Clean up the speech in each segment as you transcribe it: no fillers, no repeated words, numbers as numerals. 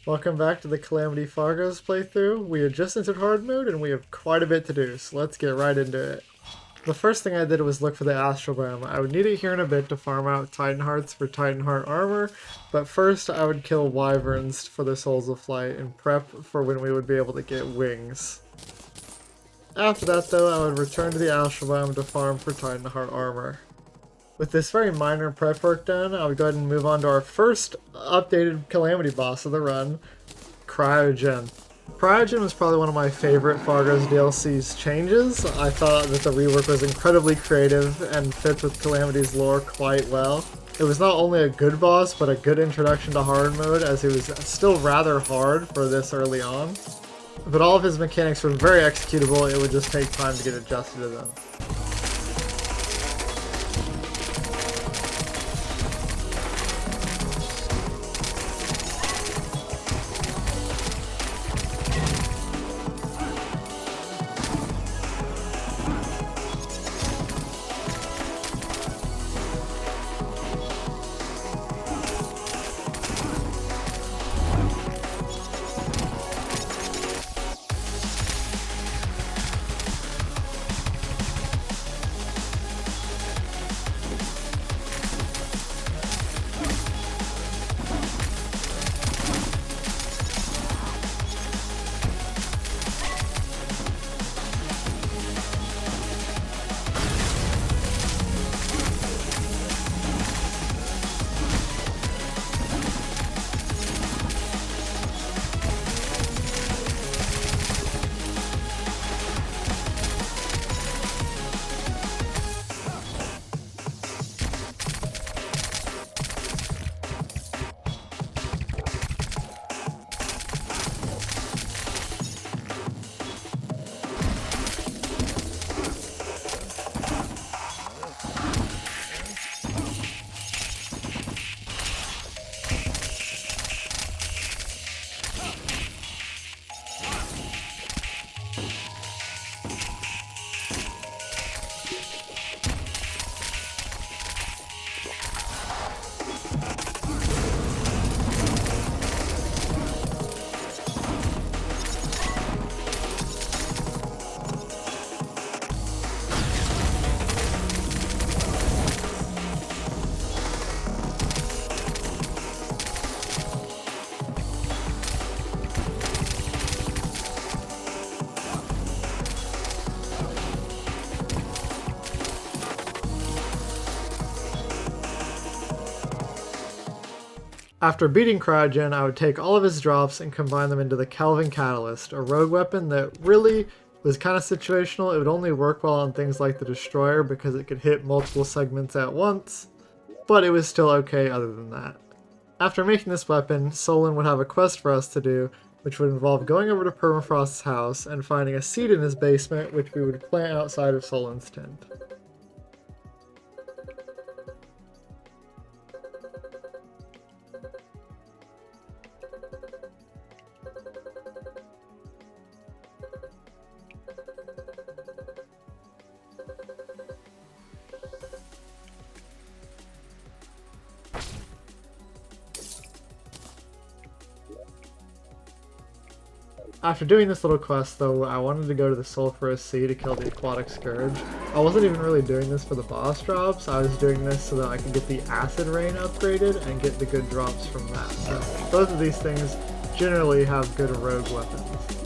Welcome back to the Calamity Fargo's playthrough. We are just entered hard mode and we have quite a bit to do, so let's get right into it. The first thing I did was look for the Astral Biome. I would need it here in a bit to farm out Titan Hearts for Titan Heart armor, but first I would kill Wyverns for their Souls of Flight and prep for when we would be able to get wings. After that though, I would return to the Astral Biome to farm for Titan Heart armor. With this very minor prep work done, I would go ahead and move on to our first updated Calamity boss of the run, Cryogen. Cryogen was probably one of my favorite Fargo's DLC's changes. I thought that the rework was incredibly creative and fits with Calamity's lore quite well. It was not only a good boss, but a good introduction to hard mode, as he was still rather hard for this early on. But all of his mechanics were very executable, it would just take time to get adjusted to them. After beating Cryogen, I would take all of his drops and combine them into the Kelvin Catalyst, a rogue weapon that really was kind of situational. It would only work well on things like the Destroyer because it could hit multiple segments at once, but it was still okay other than that. After making this weapon, Solon would have a quest for us to do, which would involve going over to Permafrost's house and finding a seed in his basement, which we would plant outside of Solon's tent. After doing this little quest though, I wanted to go to the Sulphurous Sea to kill the Aquatic Scourge. I wasn't even really doing this for the boss drops, I was doing this so that I could get the Acid Rain upgraded and get the good drops from that. So both of these things generally have good rogue weapons.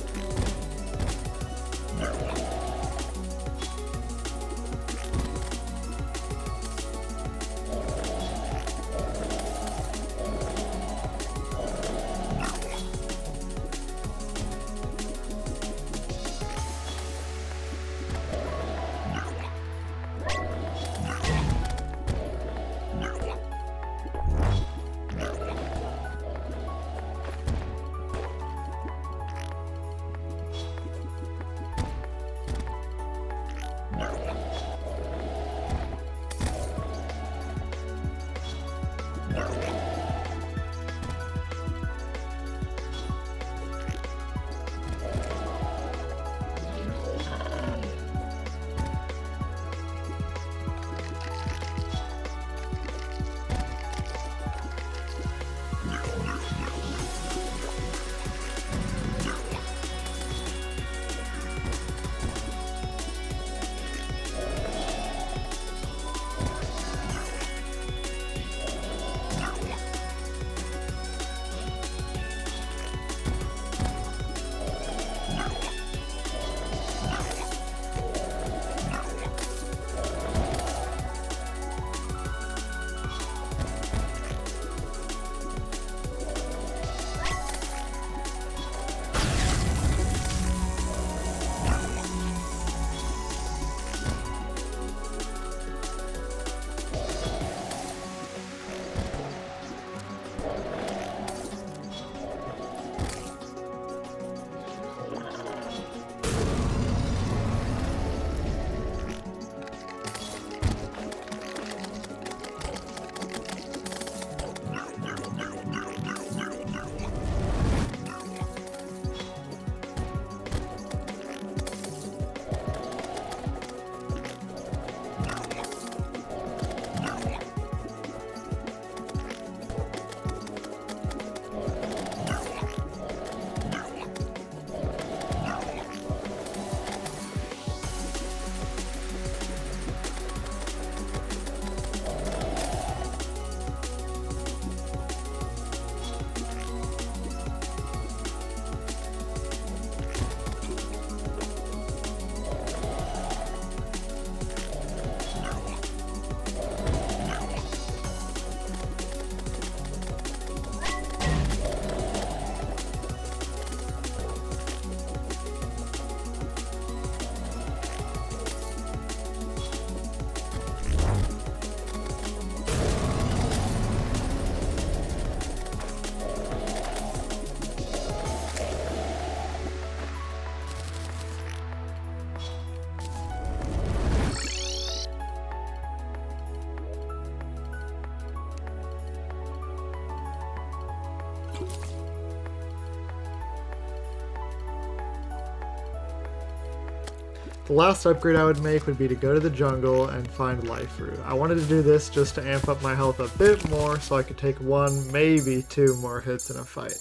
The last upgrade I would make would be to go to the jungle and find Life Root. I wanted to do this just to amp up my health a bit more so I could take 1, maybe 2 more hits in a fight.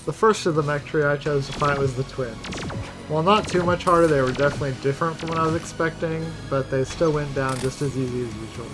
The first of the mech trio I chose to fight was the twins. While not too much harder, they were definitely different from what I was expecting, but they still went down just as easy as usual.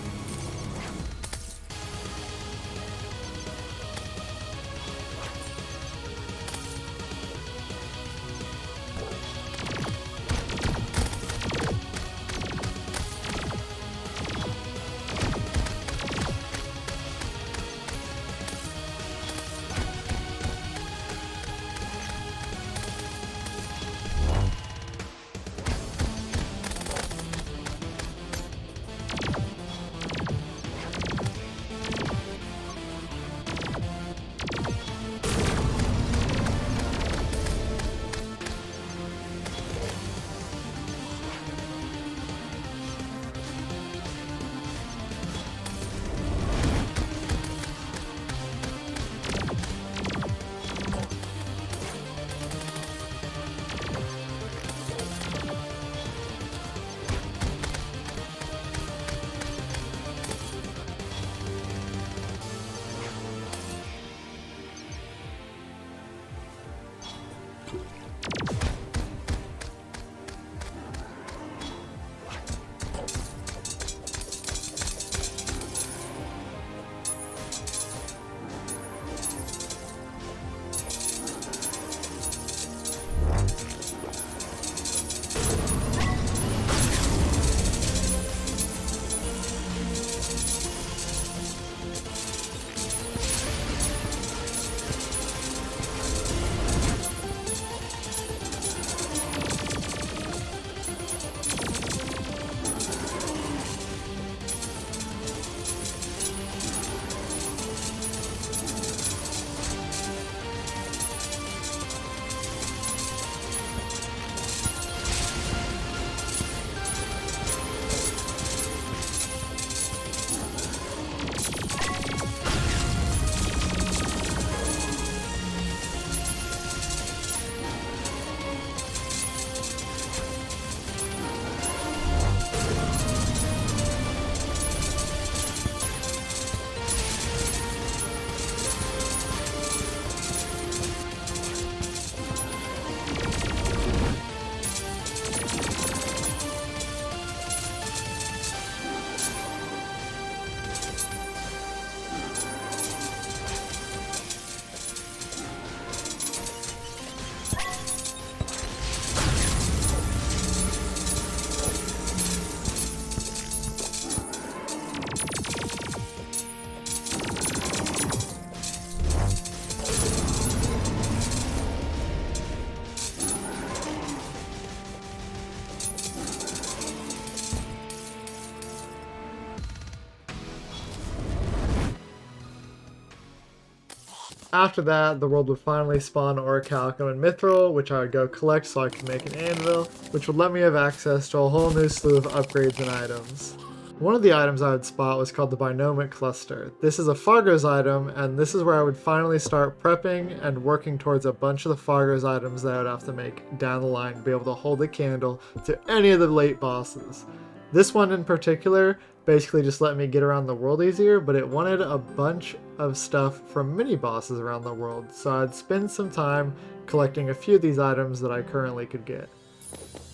After that, the world would finally spawn Orichalcum and Mithril, which I would go collect so I could make an anvil, which would let me have access to a whole new slew of upgrades and items. One of the items I would spot was called the Binomic Cluster. This is a Fargo's item, and this is where I would finally start prepping and working towards a bunch of the Fargo's items that I would have to make down the line to be able to hold a candle to any of the late bosses. This one in particular basically just let me get around the world easier, but it wanted a bunch of stuff from mini bosses around the world, so I'd spend some time collecting a few of these items that I currently could get.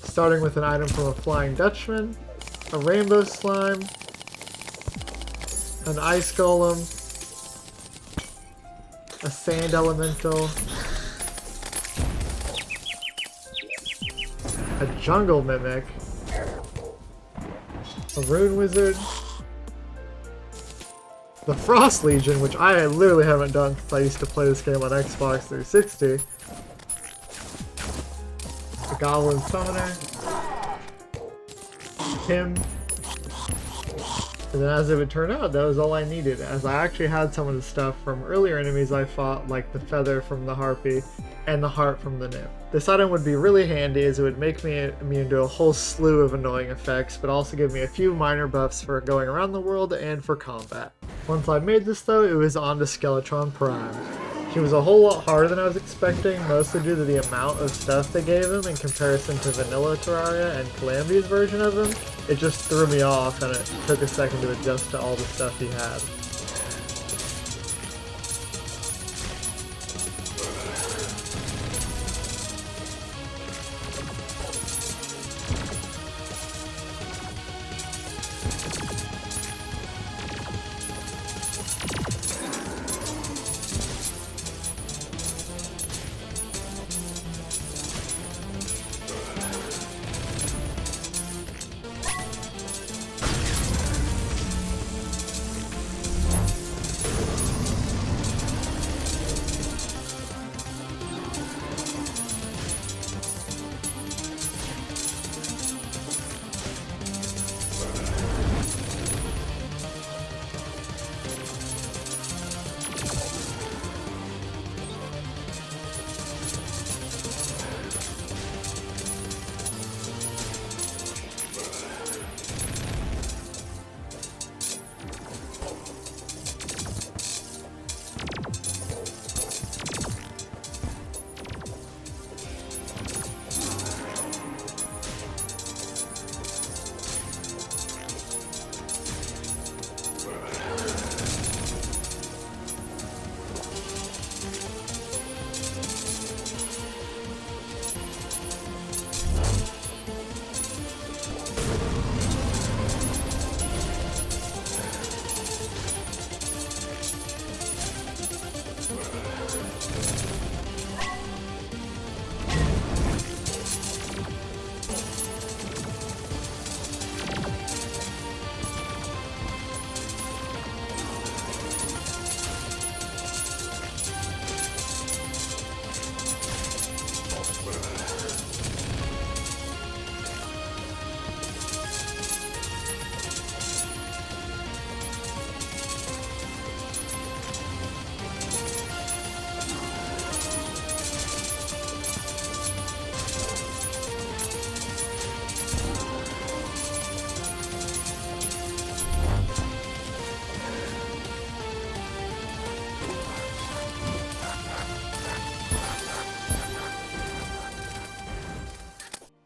Starting with an item from a Flying Dutchman, a Rainbow Slime, an Ice Golem, a Sand Elemental, a Jungle Mimic, a Rune Wizard, the Frost Legion, which I literally haven't done since I used to play this game on Xbox 360, the Goblin Summoner, him, and then as it would turn out, that was all I needed, as I actually had some of the stuff from earlier enemies I fought, like the Feather from the Harpy and the Heart from the Nymph. This item would be really handy as it would make me immune to a whole slew of annoying effects, but also give me a few minor buffs for going around the world and for combat. Once I made this though, it was on to Skeletron Prime. He was a whole lot harder than I was expecting, mostly due to the amount of stuff they gave him in comparison to vanilla Terraria and Calamity's version of him. It just threw me off and it took a second to adjust to all the stuff he had.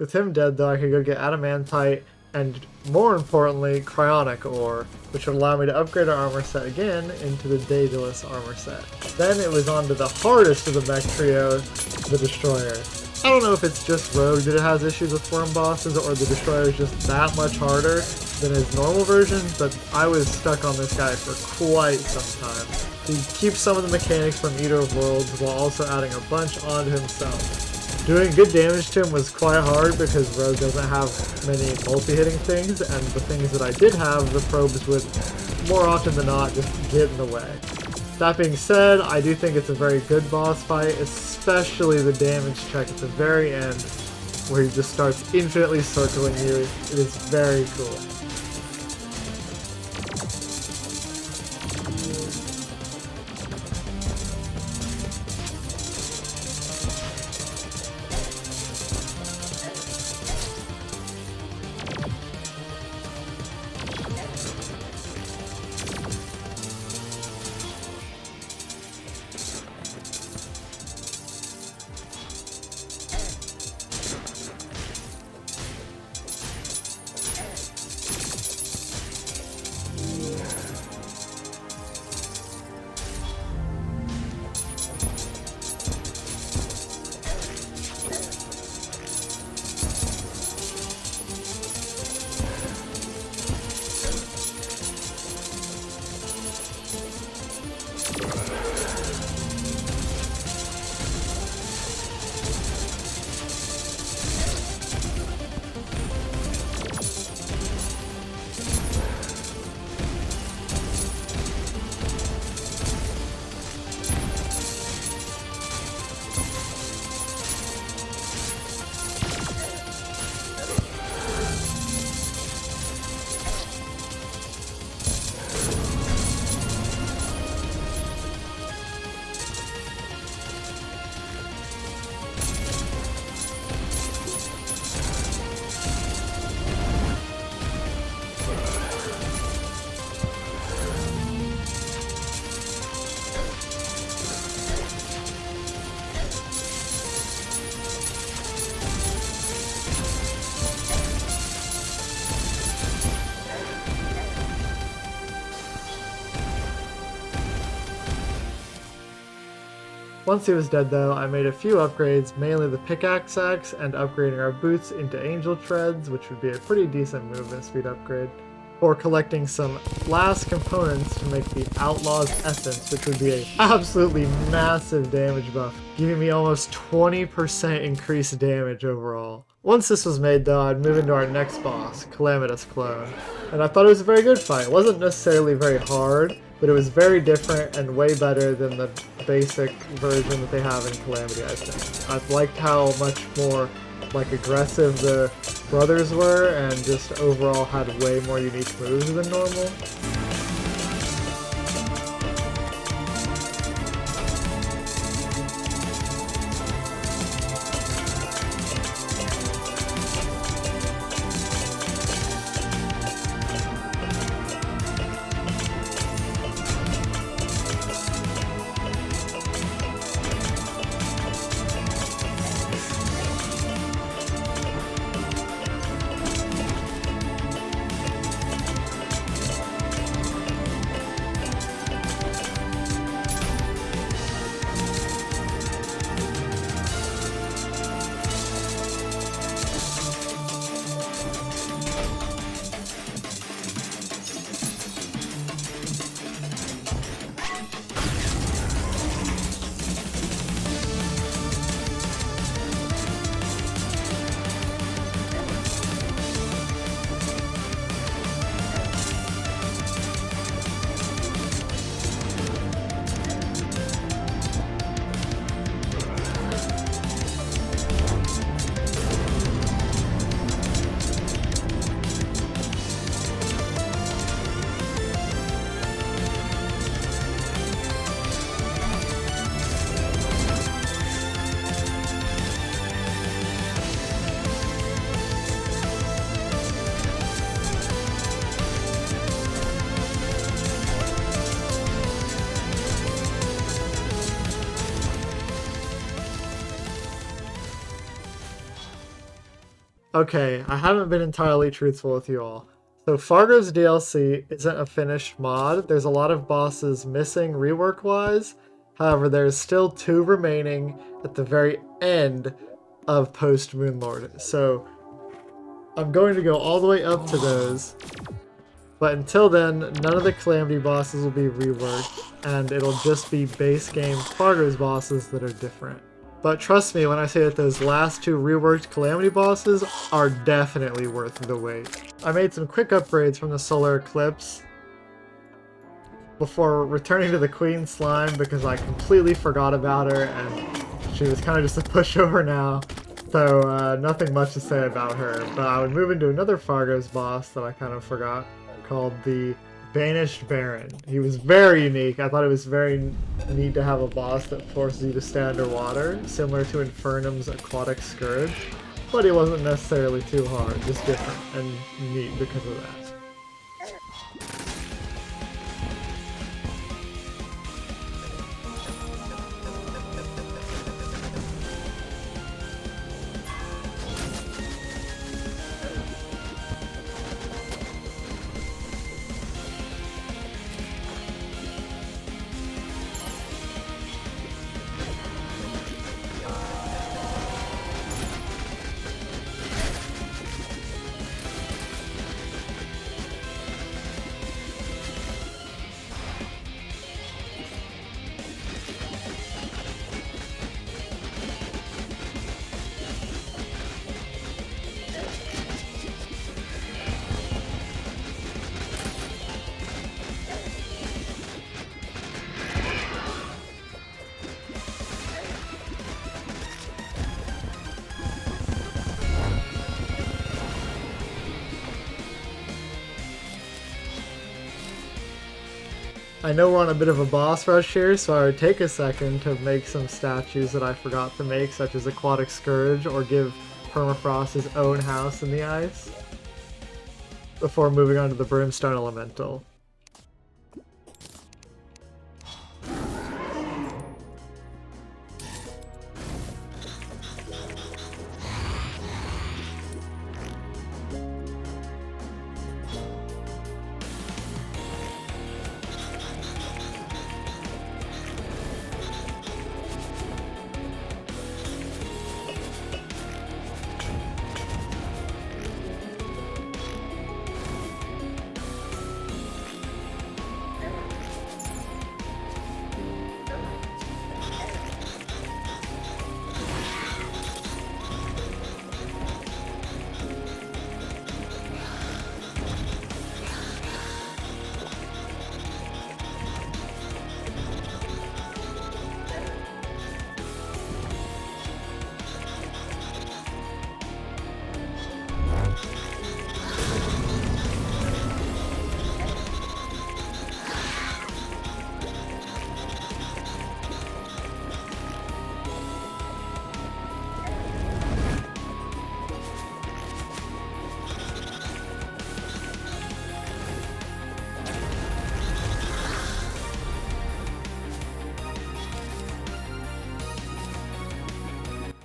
With him dead though, I could go get adamantite and, more importantly, cryonic ore, which would allow me to upgrade our armor set again into the Daedalus armor set. Then it was on to the hardest of the mech trio, the Destroyer. I don't know if it's just Rogue that has issues with worm bosses, or the Destroyer is just that much harder than his normal version, but I was stuck on this guy for quite some time. He keeps some of the mechanics from Eater of Worlds while also adding a bunch onto himself. Doing good damage to him was quite hard because Rogue doesn't have many multi-hitting things, and the things that I did have, the probes would more often than not just get in the way. That being said, I do think it's a very good boss fight, especially the damage check at the very end, where he just starts infinitely circling you. It is very cool. Once he was dead though, I made a few upgrades, mainly the pickaxe axe and upgrading our boots into angel treads, which would be a pretty decent movement speed upgrade, or collecting some last components to make the Outlaw's Essence, which would be a absolutely massive damage buff, giving me almost 20% increased damage overall. Once this was made though, I'd move into our next boss, Calamitous Clone, and I thought it was a very good fight. It wasn't necessarily very hard, but it was very different and way better than the basic version that they have in Calamity, I think. I've liked how much more aggressive the brothers were and just overall had way more unique moves than normal. Okay, I haven't been entirely truthful with you all. So Fargo's DLC isn't a finished mod. There's a lot of bosses missing rework-wise. However, there's still 2 remaining at the very end of Post Moonlord. So I'm going to go all the way up to those. But until then, none of the Calamity bosses will be reworked, and it'll just be base game Fargo's bosses that are different. But trust me when I say that those last 2 reworked Calamity bosses are definitely worth the wait. I made some quick upgrades from the Solar Eclipse before returning to the Queen Slime because I completely forgot about her and she was kind of just a pushover now. So nothing much to say about her. But I would move into another Fargo's boss that I kind of forgot, called the Banished Baron. He was very unique. I thought it was very neat to have a boss that forces you to stay underwater, similar to Infernum's Aquatic Scourge, but he wasn't necessarily too hard, just different and neat because of that. I know we're on a bit of a boss rush here, so I would take a second to make some statues that I forgot to make, such as Aquatic Scourge, or give Permafrost his own house in the ice, before moving on to the Brimstone Elemental.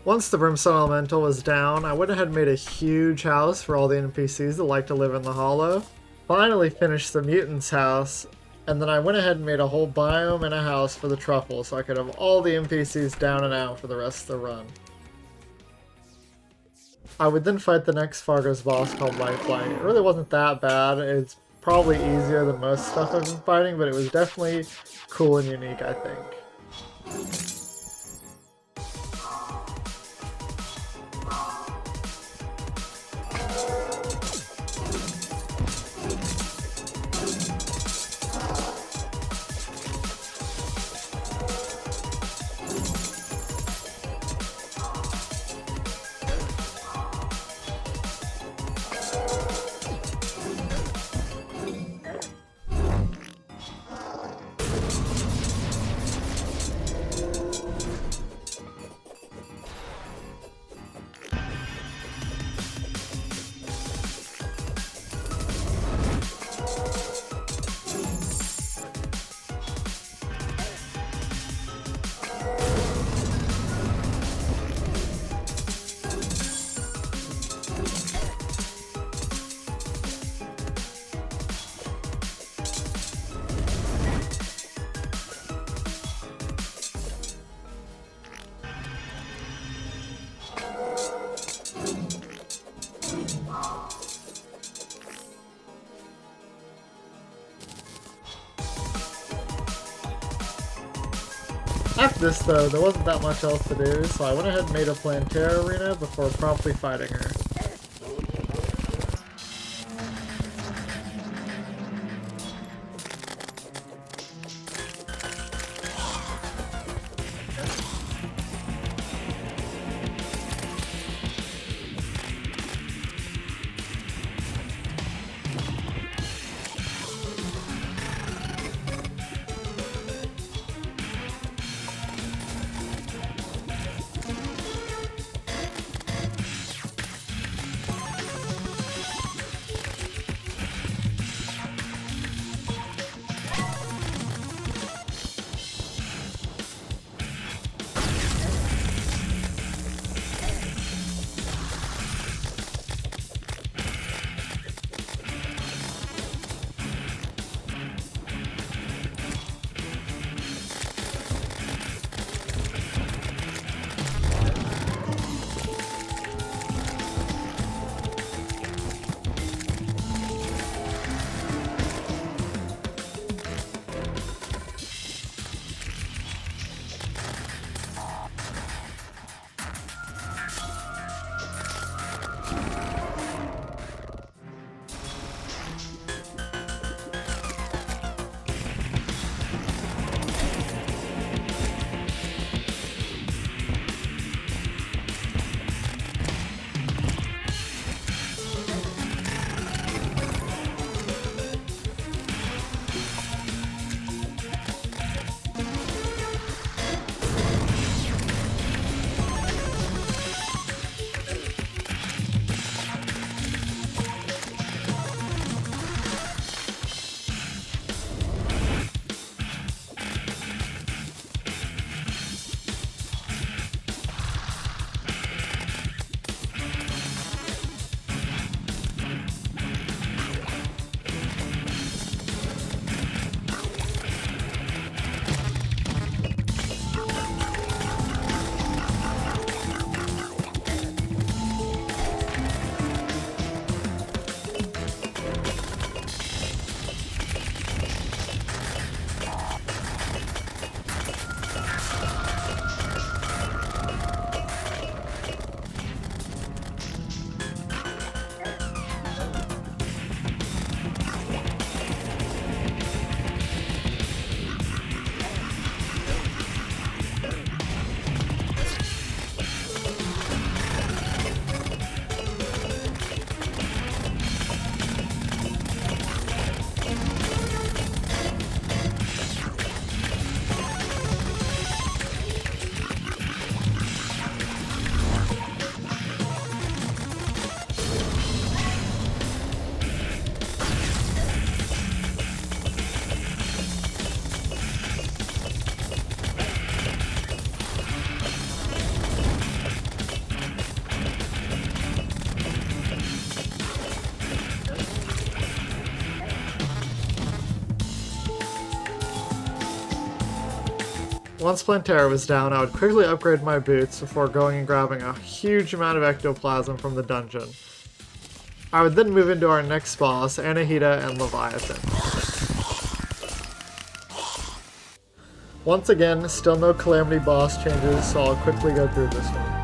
Once the Brimstone Elemental was down, I went ahead and made a huge house for all the NPCs that like to live in the Hollow. Finally finished the Mutant's house, and then I went ahead and made a whole biome and a house for the Truffle so I could have all the NPCs down and out for the rest of the run. I would then fight the next Fargo's boss called Lifeline. It really wasn't that bad. It's probably easier than most stuff I've been fighting, but it was definitely cool and unique, I think. After this though, there wasn't that much else to do, so I went ahead and made a Plantera arena before promptly fighting her. Once Plantera was down, I would quickly upgrade my boots before going and grabbing a huge amount of ectoplasm from the dungeon. I would then move into our next boss, Anahita and Leviathan. Once again, still no Calamity boss changes, so I'll quickly go through this one.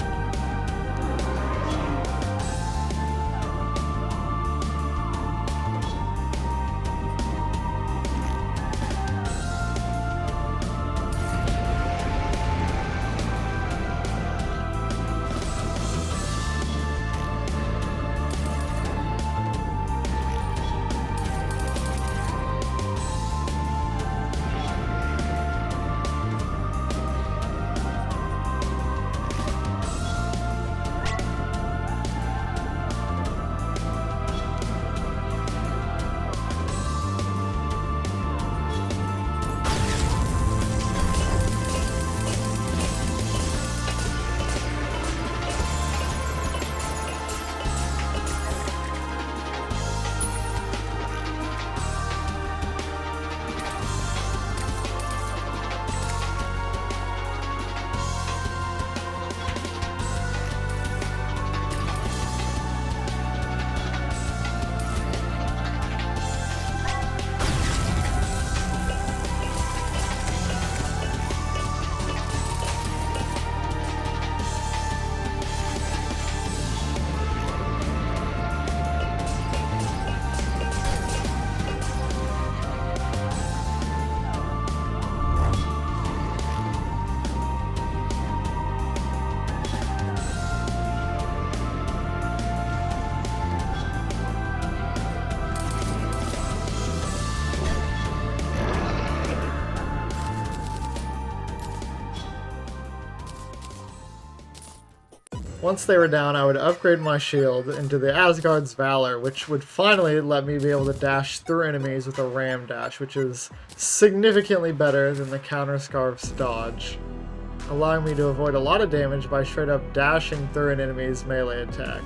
Once they were down, I would upgrade my shield into the Asgard's Valor, which would finally let me be able to dash through enemies with a ram dash, which is significantly better than the Counter Scarf's dodge, allowing me to avoid a lot of damage by straight up dashing through an enemy's melee attack.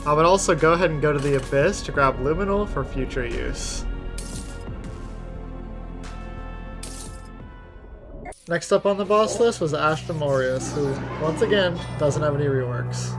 I would also go ahead and go to the Abyss to grab Luminol for future use. Next up on the boss list was Ashdamorius, who, once again, doesn't have any reworks.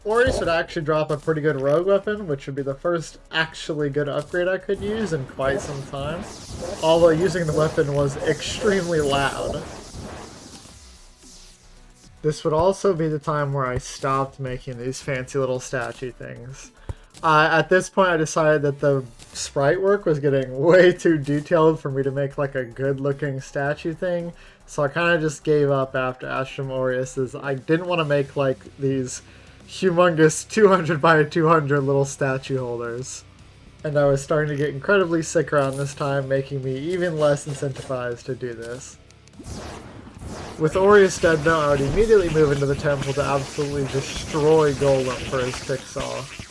Orius would actually drop a pretty good rogue weapon, which would be the first actually good upgrade I could use in quite some time, although using the weapon was extremely loud. This would also be the time where I stopped making these fancy little statue things. At this point I decided that the sprite work was getting way too detailed for me to make like a good looking statue thing, so I kind of just gave up after Astrum Aureus, as I didn't want to make like these humongous 200 by 200 little statue holders. And I was starting to get incredibly sick around this time, making me even less incentivized to do this. With Aureus dead now, I would immediately move into the temple to absolutely destroy Golem for his Pixar.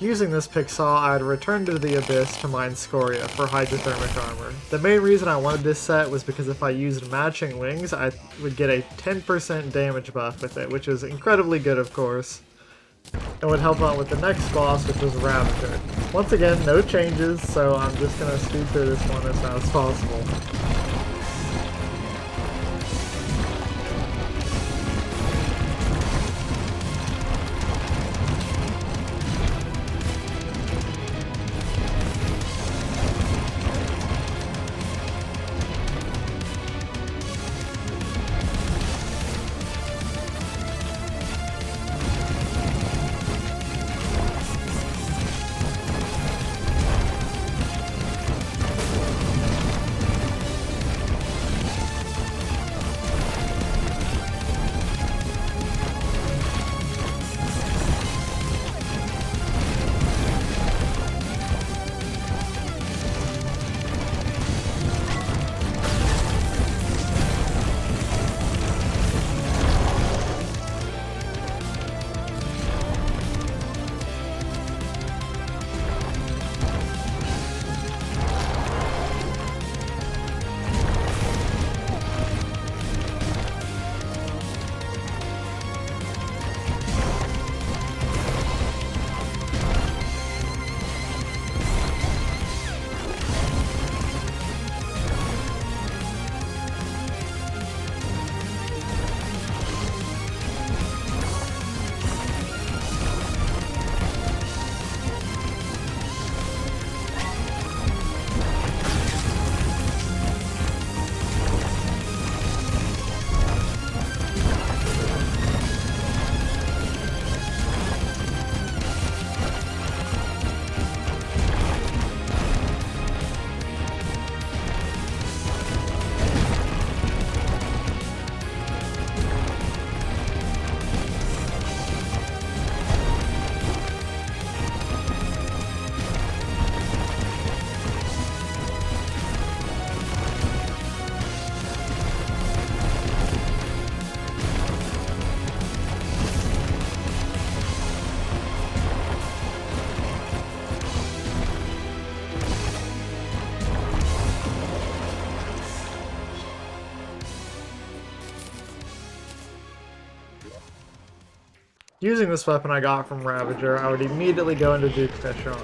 Using this Pixel, I would return to the Abyss to mine Scoria for hydrothermic armor. The main reason I wanted this set was because if I used matching wings, I would get a 10% damage buff with it, which is incredibly good, of course. It would help out with the next boss, which was Ravager. Once again, no changes, so I'm just going to speed through this one as fast as possible. Using this weapon I got from Ravager, I would immediately go into Duke Fishron.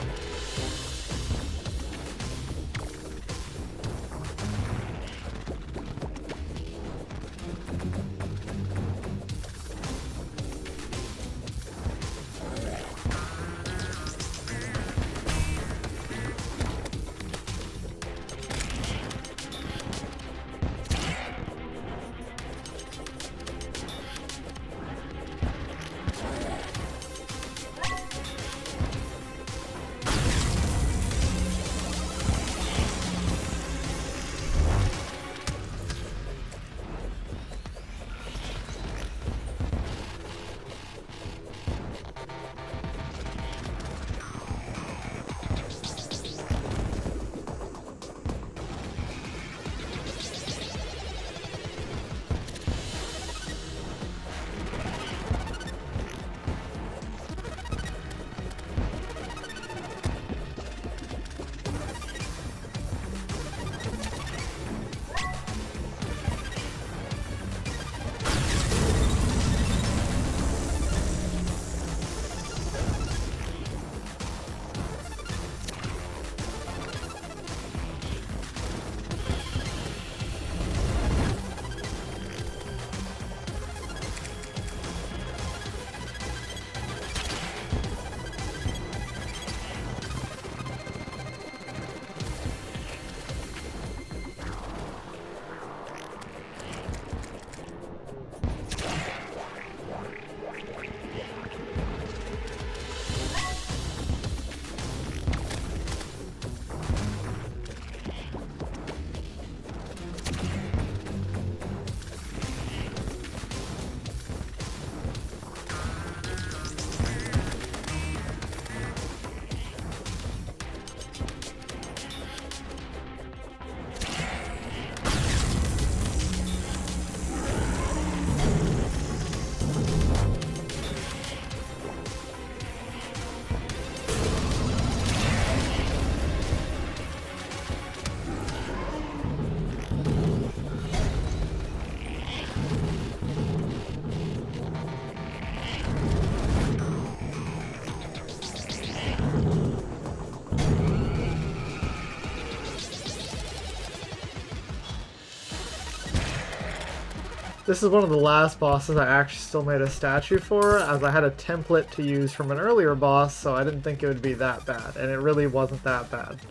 This is one of the last bosses I actually still made a statue for, as I had a template to use from an earlier boss, so I didn't think it would be that bad, and it really wasn't that bad.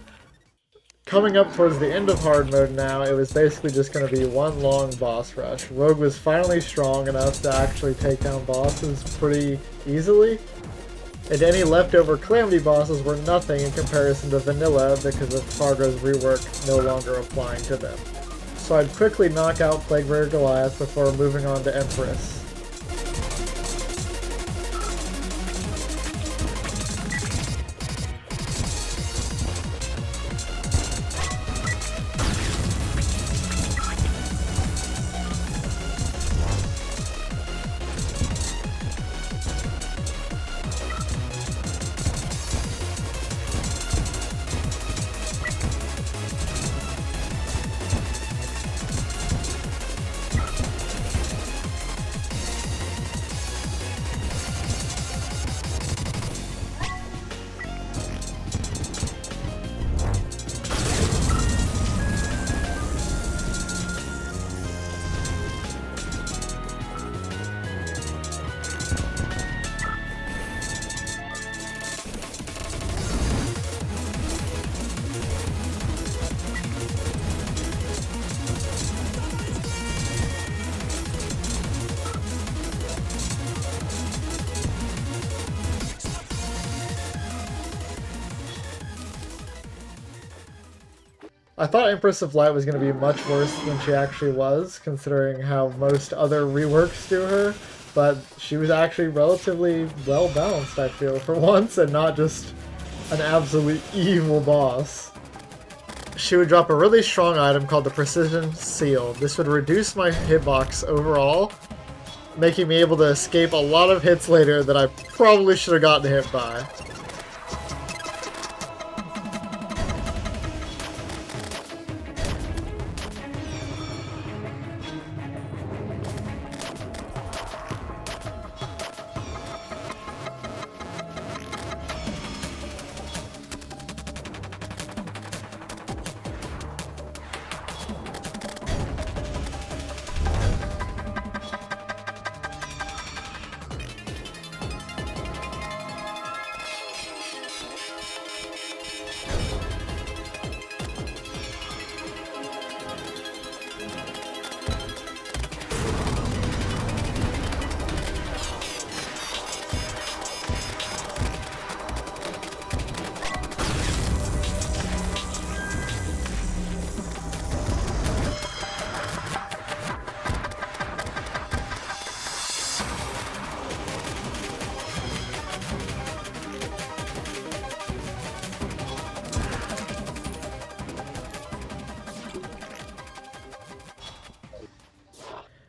Coming up towards the end of hard mode now, it was basically just going to be one long boss rush. Rogue was finally strong enough to actually take down bosses pretty easily, and any leftover Calamity bosses were nothing in comparison to vanilla because of Fargo's rework no longer applying to them. So I'd quickly knock out Plague Bearer Goliath before moving on to Empress. I thought Empress of Light was going to be much worse than she actually was, considering how most other reworks do her, but she was actually relatively well balanced, I feel, for once, and not just an absolute evil boss. She would drop a really strong item called the Precision Seal. This would reduce my hitbox overall, making me able to escape a lot of hits later that I probably should have gotten hit by.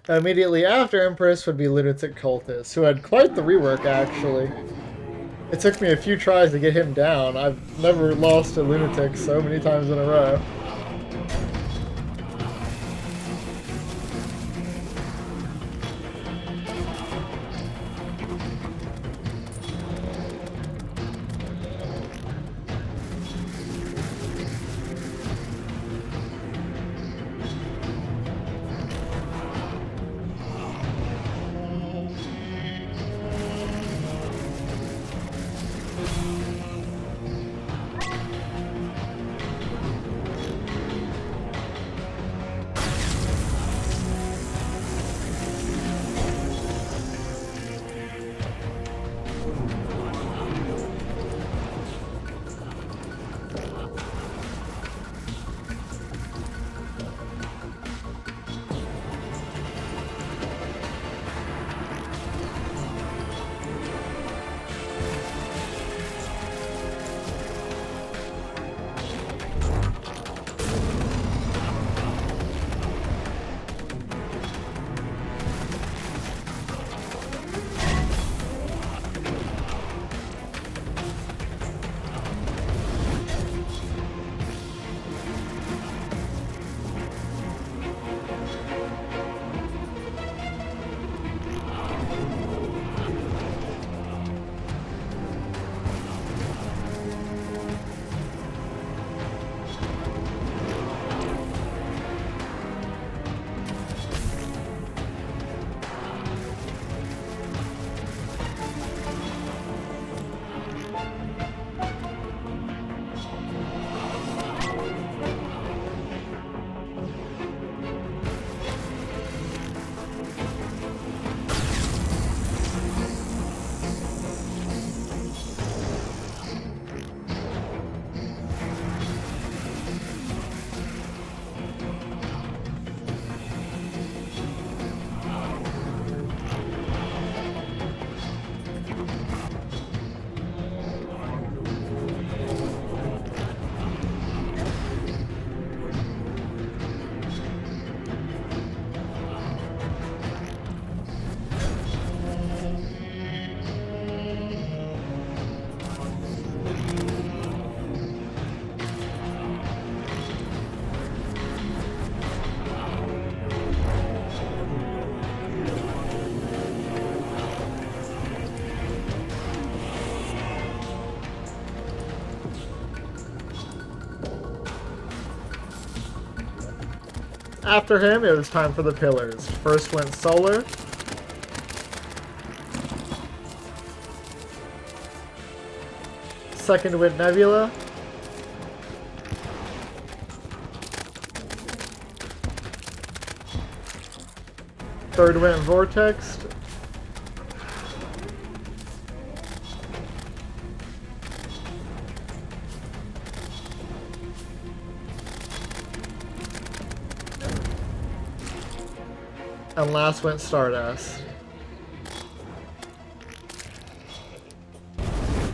Immediately after Empress would be Lunatic Cultist, who had quite the rework actually. It took me a few tries to get him down. I've never lost a Lunatic so many times in a row. After him, it was time for the pillars. First went Solar. Second went Nebula. Third went Vortex. And last went Stardust.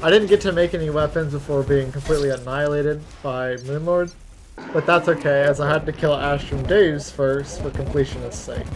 I didn't get to make any weapons before being completely annihilated by Moonlord, but that's okay as I had to kill Astrum Deus first for completionist's sake.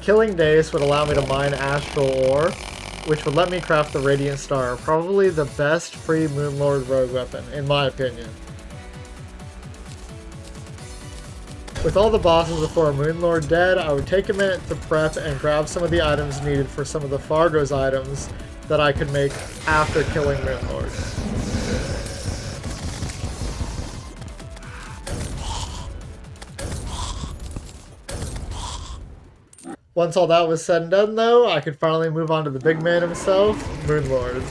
Killing Deus would allow me to mine Astral Ore, which would let me craft the Radiant Star, probably the best free Moonlord rogue weapon, in my opinion. With all the bosses before Moonlord dead, I would take a minute to prep and grab some of the items needed for some of the Fargo's items that I could make after killing Moonlord. Once all that was said and done, though, I could finally move on to the big man himself, Moonlord.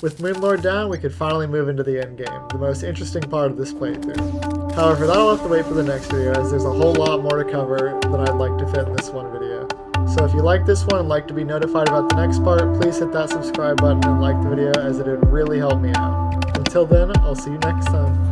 With Moonlord down, we could finally move into the endgame, the most interesting part of this playthrough. However, that'll have to wait for the next video, as there's a whole lot more to cover than I'd like to fit in this one video. So if you like this one and like to be notified about the next part, please hit that subscribe button and like the video, as it would really help me out. Until then, I'll see you next time.